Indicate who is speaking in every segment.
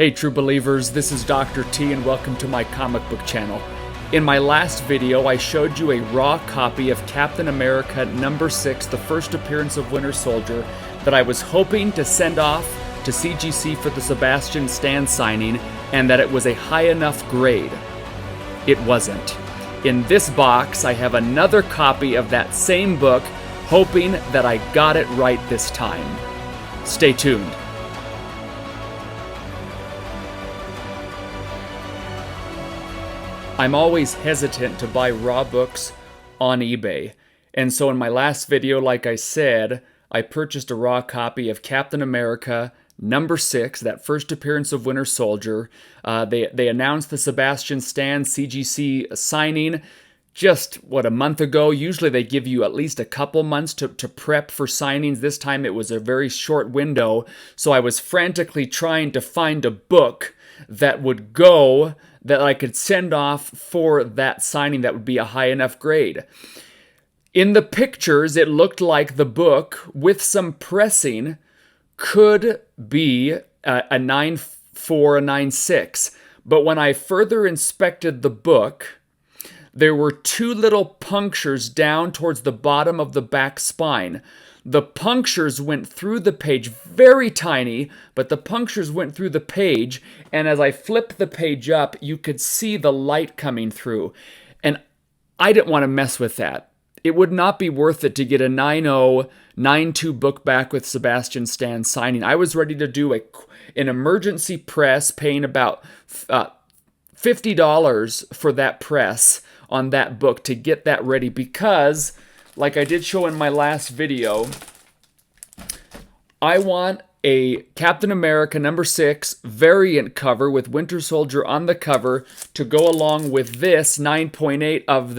Speaker 1: Hey true believers, this is Dr. T and welcome to my comic book channel. In my last video, I showed you a raw copy of Captain America #6, the first appearance of Winter Soldier, that I was hoping to send off to CGC for the Sebastian Stan signing, and that it was a high enough grade. It wasn't. In this box, I have another copy of that same book, hoping that I got it right this time. Stay tuned. I'm always hesitant to buy raw books on eBay, and so in my last video, like I said, I purchased a raw copy of Captain America #6, that first appearance of Winter Soldier. They announced the Sebastian Stan CGC signing just, a month ago. Usually they give you at least a couple months to prep for signings. This time it was a very short window, so I was frantically trying to find a book that would go, that I could send off for that signing that would be a high enough grade. In the pictures, it looked like the book, with some pressing, could be a 9.4, a 9.6. But when I further inspected the book, there were two little punctures down towards the bottom of the back spine. The punctures went through the page, very tiny, but the punctures went through the page, and as I flipped the page up, you could see the light coming through. And I didn't want to mess with that. It would not be worth it to get a 9.0, 9.2 book back with Sebastian Stan signing. I was ready to do an emergency press, paying about $50 for that press on that book to get that ready, because like I did show in my last video, I want a Captain America #6 variant cover with Winter Soldier on the cover to go along with this 9.8 of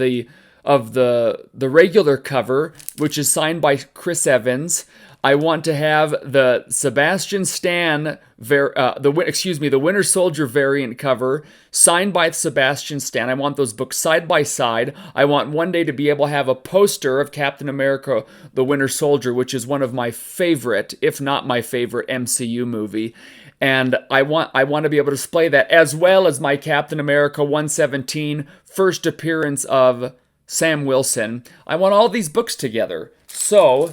Speaker 1: the regular cover, which is signed by Chris Evans. I want to have the Sebastian Stan, the Winter Soldier variant cover signed by Sebastian Stan. I want those books side by side. I want one day to be able to have a poster of Captain America, the Winter Soldier, which is one of my favorite, if not my favorite, MCU movie. And I want to be able to display that, as well as my Captain America 117 first appearance of Sam Wilson. I want all these books together. So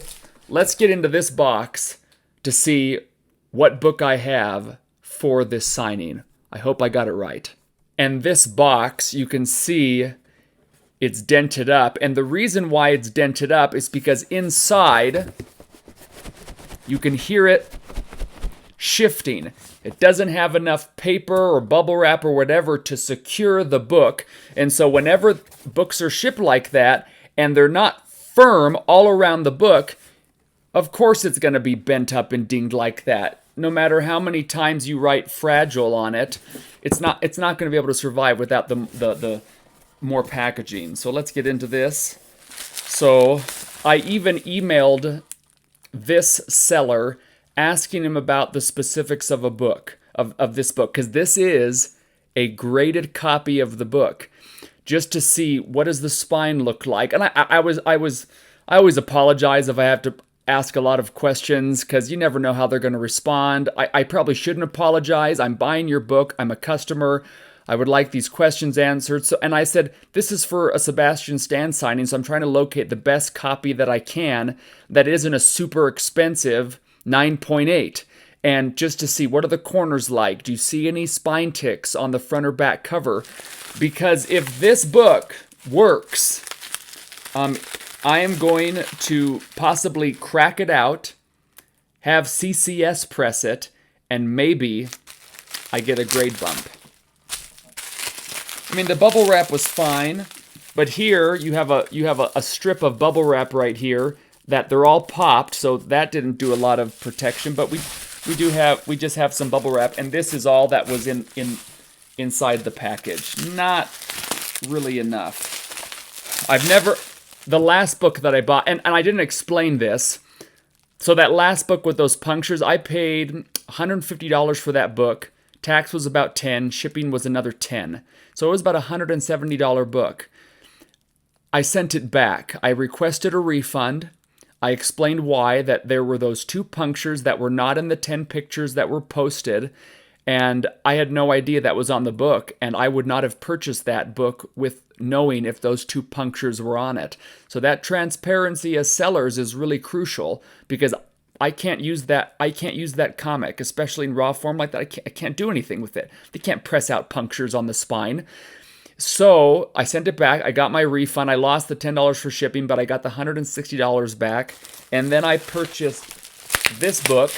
Speaker 1: let's get into this box to see what book I have for this signing. I hope I got it right. And this box, you can see it's dented up. And the reason why it's dented up is because inside, you can hear it shifting. It doesn't have enough paper or bubble wrap or whatever to secure the book. And so whenever books are shipped like that, and they're not firm all around the book, of course it's going to be bent up and dinged like that. No matter how many times you write fragile on it, it's not going to be able to survive without the more packaging. So let's get into this. So I even emailed this seller asking him about the specifics of a book, of this book, because this is a graded copy of the book, just to see what does the spine look like. And I always apologize if I have to ask a lot of questions, because you never know how they're going to respond. I probably shouldn't apologize. I'm buying your book. I'm a customer. I would like these questions answered. So, and I said, this is for a Sebastian Stan signing, so I'm trying to locate the best copy that I can that isn't a super expensive 9.8. And just to see, what are the corners like? Do you see any spine ticks on the front or back cover? Because if this book works, I am going to possibly crack it out, have CCS press it, and maybe I get a grade bump. I mean, the bubble wrap was fine, but here you have a strip of bubble wrap right here that they're all popped, so that didn't do a lot of protection. But we just have some bubble wrap, and this is all that was inside the package. Not really enough. The last book that I bought, and I didn't explain this, so that last book with those punctures, I paid $150 for that book. Tax was about $10, shipping was another $10. So it was about a $170 book. I sent it back. I requested a refund. I explained why, that there were those two punctures that were not in the 10 pictures that were posted, And I had no idea that was on the book, and I would not have purchased that book with knowing if those 2 punctures were on it. So that transparency as sellers is really crucial, because I can't use that comic, especially in raw form like that. I can't do anything with it. They can't press out punctures on the spine. So I sent it back. I got my refund. I lost the $10 for shipping, but I got the $160 back. And then I purchased this book.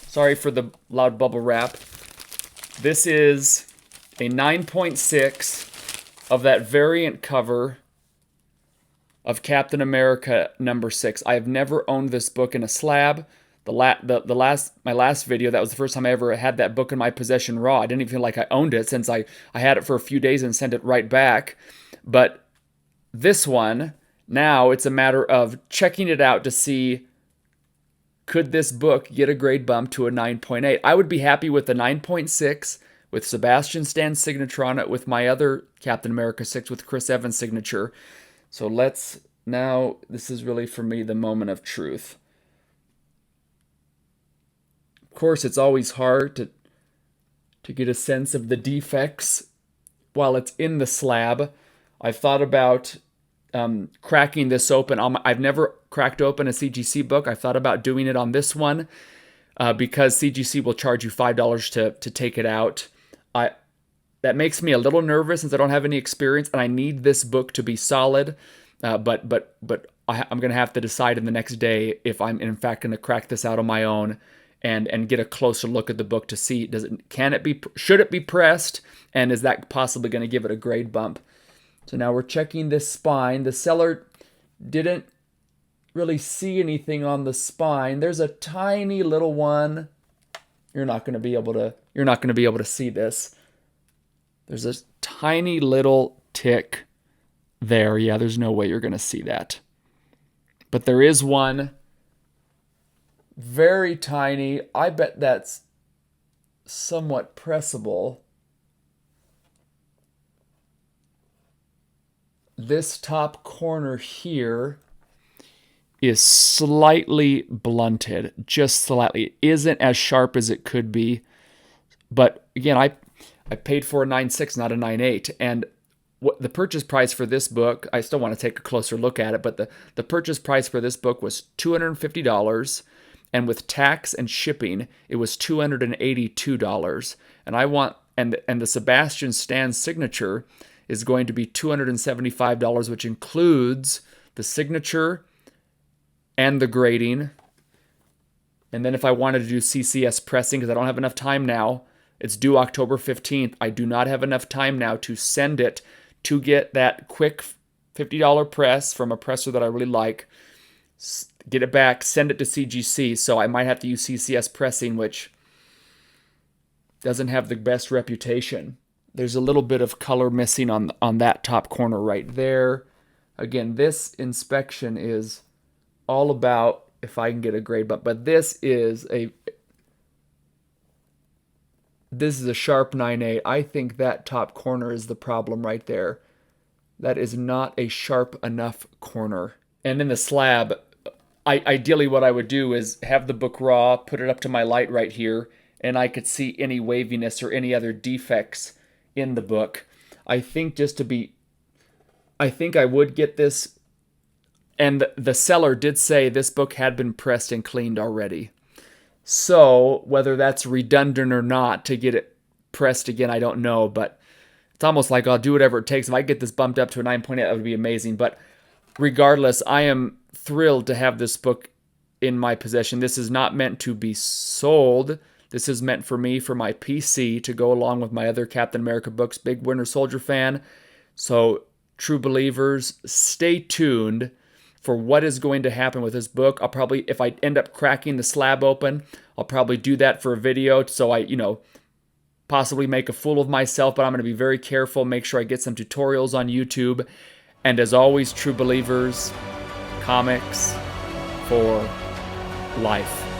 Speaker 1: Sorry for the loud bubble wrap. This is a 9.6 of that variant cover of Captain America #6. I have never owned this book in a slab. My last video, that was the first time I ever had that book in my possession raw. I didn't even feel like I owned it, since I had it for a few days and sent it right back. But this one, now it's a matter of checking it out to see, could this book get a grade bump to a 9.8? I would be happy with the 9.6 with Sebastian Stan's signature on it, with my other Captain America 6 with Chris Evans' signature. So this is really for me the moment of truth. Of course, it's always hard to get a sense of the defects while it's in the slab. I've thought about cracking this open. I've never cracked open a CGC book. I've thought about doing it on this one because CGC will charge you $5 to take it out. That makes me a little nervous since I don't have any experience, and I need this book to be solid. But I'm going to have to decide in the next day if I'm in fact going to crack this out on my own and get a closer look at the book to see should it be pressed, and is that possibly going to give it a grade bump. So now we're checking this spine. The seller didn't really see anything on the spine. There's a tiny little one. You're not going to be able to see this. There's a tiny little tick there. Yeah, there's no way you're going to see that. But there is one. Very tiny. I bet that's somewhat pressable. This top corner here is slightly blunted, just slightly. It isn't as sharp as it could be. But again, I paid for a 9.6, not a 9.8. And the purchase price for this book, I still want to take a closer look at it, but the purchase price for this book was $250. And with tax and shipping, it was $282. And the Sebastian Stan signature is going to be $275, which includes the signature and the grading. And then if I wanted to do CCS pressing, because I don't have enough time now, it's due October 15th. I do not have enough time now to send it to get that quick $50 press from a presser that I really like, get it back, send it to CGC. So I might have to use CCS pressing, which doesn't have the best reputation. There's a little bit of color missing on that top corner right there. Again, this inspection is all about if I can get a grade, but this is a sharp 9.8. I think that top corner is the problem right there. That is not a sharp enough corner. And in the slab, ideally what I would do is have the book raw, put it up to my light right here, and I could see any waviness or any other defects in the book. I think I would get this, and the seller did say this book had been pressed and cleaned already. So whether that's redundant or not to get it pressed again, I don't know, but it's almost like I'll do whatever it takes. If I get this bumped up to a 9.8, that would be amazing. But regardless, I am thrilled to have this book in my possession. This is not meant to be sold. This is meant for me, for my PC, to go along with my other Captain America books. Big Winter Soldier fan. So, true believers, stay tuned for what is going to happen with this book. I'll probably, if I end up cracking the slab open, I'll probably do that for a video, so I, possibly make a fool of myself, but I'm going to be very careful, make sure I get some tutorials on YouTube. And as always, true believers, comics for life.